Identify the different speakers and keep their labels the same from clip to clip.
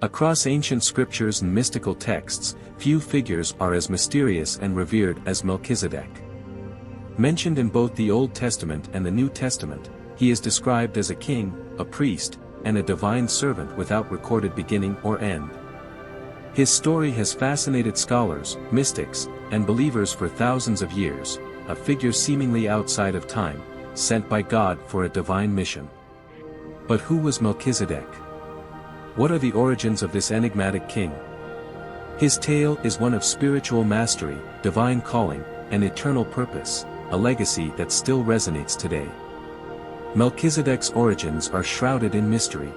Speaker 1: Across ancient scriptures and mystical texts, few figures are as mysterious and revered as Melchizedek. Mentioned in both the Old Testament and the New Testament, he is described as a king, a priest, and a divine servant without recorded beginning or end. His story has fascinated scholars, mystics, and believers for thousands of years, a figure seemingly outside of time, sent by God for a divine mission. But who was Melchizedek? What are the origins of this enigmatic king? His tale is one of spiritual mastery, divine calling, and eternal purpose, a legacy that still resonates today. Melchizedek's origins are shrouded in mystery.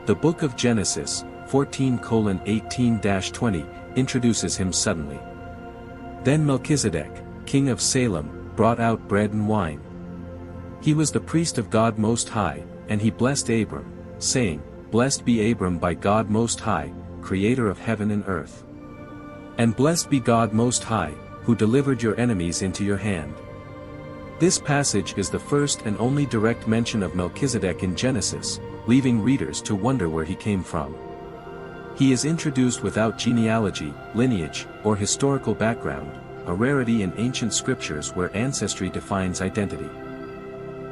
Speaker 1: The book of Genesis, 14:18-20, introduces him suddenly. Then Melchizedek, king of Salem, brought out bread and wine. He was the priest of God Most High, and he blessed Abram, saying, "Blessed be Abram by God Most High, creator of heaven and earth. And blessed be God Most High, who delivered your enemies into your hand." This passage is the first and only direct mention of Melchizedek in Genesis, leaving readers to wonder where he came from. He is introduced without genealogy, lineage, or historical background, a rarity in ancient scriptures where ancestry defines identity.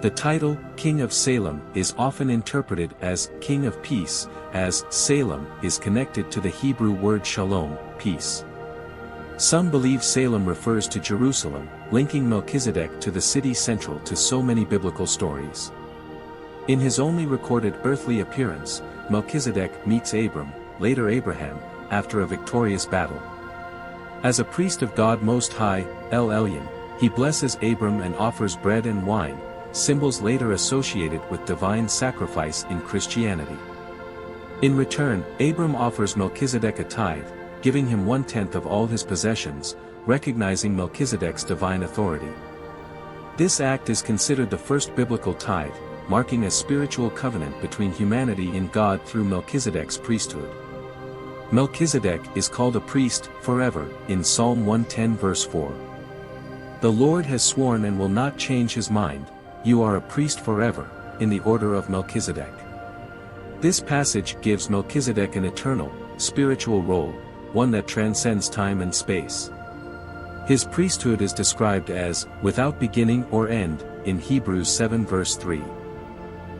Speaker 1: The title, King of Salem, is often interpreted as King of Peace, as Salem is connected to the Hebrew word shalom, peace. Some believe Salem refers to Jerusalem, linking Melchizedek to the city central to so many biblical stories. In his only recorded earthly appearance, Melchizedek meets Abram, later Abraham, after a victorious battle. As a priest of God Most High, El Elyon, he blesses Abram and offers bread and wine, symbols later associated with divine sacrifice in Christianity. In return, Abram offers Melchizedek a tithe, giving him 1/10 of all his possessions, recognizing Melchizedek's divine authority. This act is considered the first biblical tithe, marking a spiritual covenant between humanity and God through Melchizedek's priesthood. Melchizedek is called a priest forever in Psalm 110 verse 4. The Lord has sworn and will not change his mind, "You are a priest forever," in the order of Melchizedek. This passage gives Melchizedek an eternal, spiritual role, one that transcends time and space. His priesthood is described as, without beginning or end, in Hebrews 7 verse 3.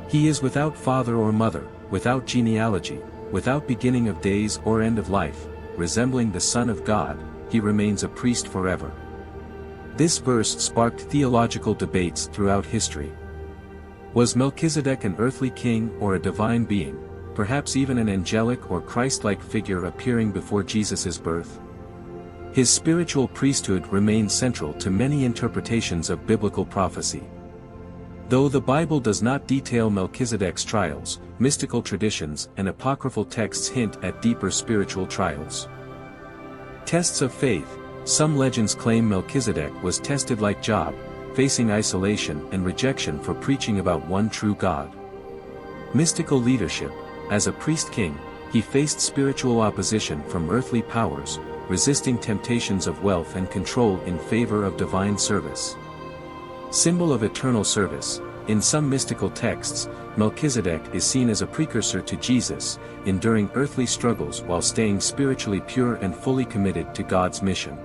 Speaker 1: He is without father or mother, without genealogy, without beginning of days or end of life, resembling the Son of God, he remains a priest forever. This verse sparked theological debates throughout history. Was Melchizedek an earthly king or a divine being, perhaps even an angelic or Christ-like figure appearing before Jesus' birth? His spiritual priesthood remains central to many interpretations of biblical prophecy. Though the Bible does not detail Melchizedek's trials, mystical traditions and apocryphal texts hint at deeper spiritual trials. Tests of faith. Some legends claim Melchizedek was tested like Job, facing isolation and rejection for preaching about one true God. Mystical leadership. As a priest-king, he faced spiritual opposition from earthly powers, resisting temptations of wealth and control in favor of divine service. Symbol of eternal service. In some mystical texts, Melchizedek is seen as a precursor to Jesus, enduring earthly struggles while staying spiritually pure and fully committed to God's mission.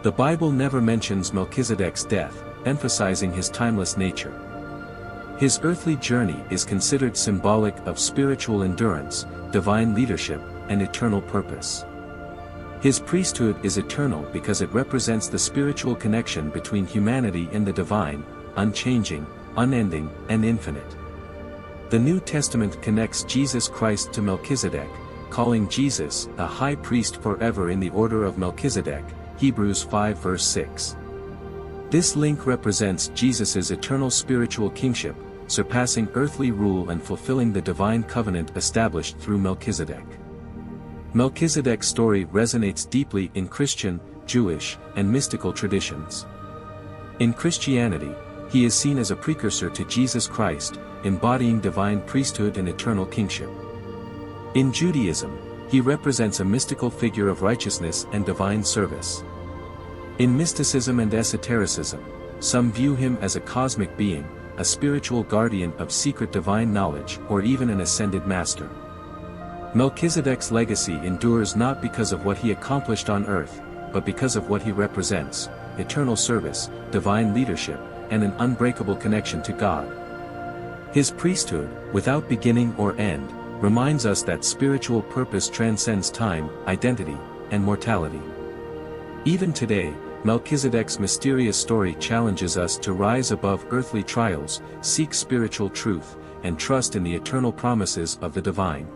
Speaker 1: The Bible never mentions Melchizedek's death, emphasizing his timeless nature. His earthly journey is considered symbolic of spiritual endurance, divine leadership, and eternal purpose. His priesthood is eternal because it represents the spiritual connection between humanity and the divine, unchanging, unending, and infinite. The New Testament connects Jesus Christ to Melchizedek, calling Jesus a high priest forever in the order of Melchizedek, Hebrews 5 verse 6. This link represents Jesus' eternal spiritual kingship, surpassing earthly rule and fulfilling the divine covenant established through Melchizedek. Melchizedek's story resonates deeply in Christian, Jewish, and mystical traditions. In Christianity, he is seen as a precursor to Jesus Christ, embodying divine priesthood and eternal kingship. In Judaism, he represents a mystical figure of righteousness and divine service. In mysticism and esotericism, some view him as a cosmic being, a spiritual guardian of secret divine knowledge, or even an ascended master. Melchizedek's legacy endures not because of what he accomplished on earth, but because of what he represents: eternal service, divine leadership, and an unbreakable connection to God. His priesthood, without beginning or end, reminds us that spiritual purpose transcends time, identity, and mortality. Even today, Melchizedek's mysterious story challenges us to rise above earthly trials, seek spiritual truth, and trust in the eternal promises of the divine.